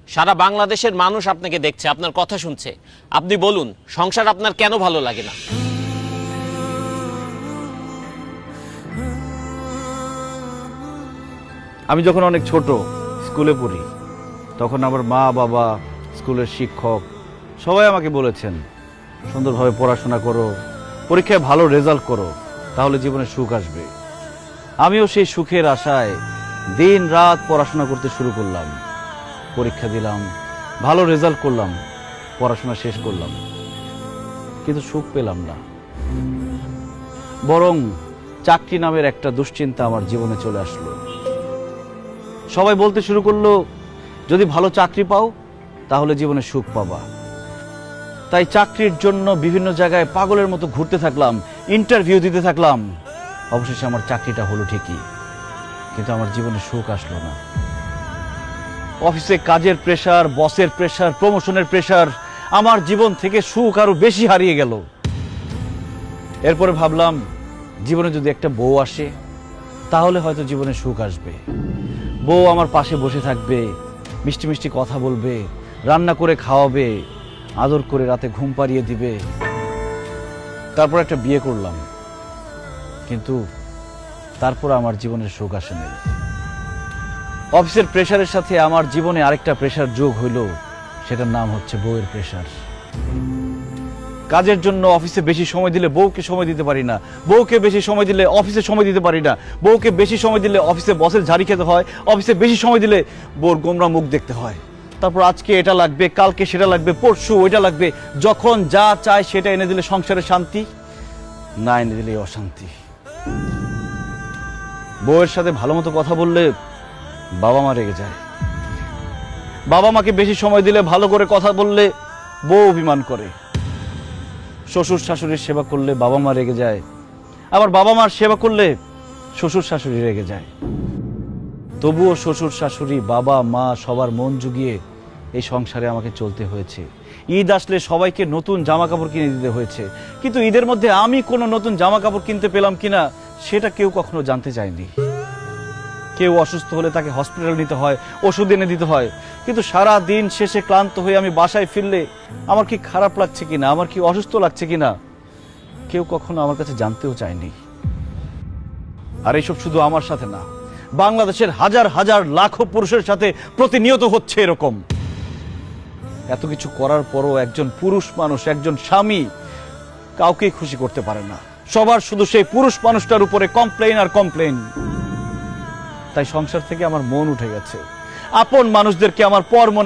সারা বাংলাদেশের মানুষ আপনাকে দেখছে, আপনার কথা শুনছে। আপনি বলুন, সংসার আপনার কেন ভালো লাগে না? আমি যখন অনেক ছোট স্কুলে পড়ি, তখন আমার মা বাবা, স্কুলের শিক্ষক সবাই আমাকে বলেছেন, সুন্দরভাবে পড়াশোনা করো, পরীক্ষায় ভালো রেজাল্ট করো, তাহলে জীবনে সুখ আসবে। আমিও সেই সুখের আশায় দিন রাত পড়াশোনা করতে শুরু করলাম। পরীক্ষা দিলাম, ভালো রেজাল্ট করলাম, পড়াশোনা শেষ করলাম, কিন্তু সুখ পেলাম না। বরং চাকরি নামের একটা দুশ্চিন্তা আমার জীবনে চলে আসলো। সবাই বলতে শুরু করলো, যদি ভালো চাকরি পাও তাহলে জীবনে সুখ পাবা। তাই চাকরির জন্য বিভিন্ন জায়গায় পাগলের মতো ঘুরতে থাকলাম, ইন্টারভিউ দিতে থাকলাম। অবশেষে আমার চাকরিটা হলো ঠিকই, কিন্তু আমার জীবনে সুখ আসলো না। অফিসে কাজের প্রেসার, বসের প্রেসার, প্রমোশনের প্রেসার, আমার জীবন থেকে সুখ আরো বেশি হারিয়ে গেল। এরপরে ভাবলাম, জীবনে যদি একটা বউ আসে তাহলে হয়তো জীবনে সুখ আসবে। বউ আমার পাশে বসে থাকবে, মিষ্টি মিষ্টি কথা বলবে, রান্না করে খাওয়াবে, আদর করে রাতে ঘুম পাড়িয়ে দিবে। তারপর একটা বিয়ে করলাম, কিন্তু তারপর আমার জীবনের সুখ আসে নাই। অফিসের প্রেসারের সাথে আমার জীবনে আরেকটা প্রেসার যোগ হইল, সেটার নাম হচ্ছে বউয়ের প্রেসার। কাজের জন্য অফিসে বেশি সময় দিলে বউকে সময় দিতে পারি না, বউকে বেশি সময় দিলে অফিসে সময় দিতে পারি না, বউকে বেশি সময় দিলে অফিসে বসের ঝাড়ি খেতে হয়, অফিসে বেশি সময় দিলে বউর গোমরা মুখ দেখতে হয়। তারপর আজকে এটা লাগবে, কালকে সেটা লাগবে, পরশু ওইটা লাগবে। যখন যা চায় সেটা এনে দিলে সংসারে শান্তি, না এনে দিলে অশান্তি। বউয়ের সাথে ভালো মতো কথা বললে বাবা মা রেগে যায়, বাবা মাকে বেশি সময় দিলে ভালো করে কথা বললে বউ অভিমান করে। শ্বশুর শাশুড়ির সেবা করলে বাবা মা রেগে যায়, আবার বাবা মার সেবা করলে শ্বশুর শাশুড়ি রেগে যায়। তবুও শ্বশুর শাশুড়ি, বাবা মা সবার মন জুগিয়ে এই সংসারে আমাকে চলতে হয়েছে। ঈদ আসলে সবাইকে নতুন জামা কাপড় কিনে দিতে হয়েছে, কিন্তু ঈদের মধ্যে আমি কোনো নতুন জামা কাপড় কিনতে পেলাম কিনা সেটা কেউ কখনো জানতে চায়নি। কেউ অসুস্থ হলে তাকে হসপিটাল নিতে হয়, ওষুধ এনে দিতে হয়, কিন্তু সারা দিন শেষে ক্লান্ত হয়ে আমি বাসায় ফিরলে আমার কি খারাপ লাগছে কিনা, আমার কি অসুস্থ লাগছে কিনা কেউ কখনো আমার কাছে জানতেও চায়নি। আর এইসব শুধু আমার সাথে না, বাংলাদেশের হাজার হাজার লাখো পুরুষের সাথে প্রতিনিয়ত হচ্ছে এরকম। এত কিছু করার পরও একজন পুরুষ মানুষ, একজন স্বামী কাউকেই খুশি করতে পারে না। সবার শুধু সেই পুরুষ মানুষটার উপরে কমপ্লেইন আর কমপ্লেইন। তাই সংসার থেকে আমার মন উঠে গেছে, আপন মানুষদেরকে আমার পর মনে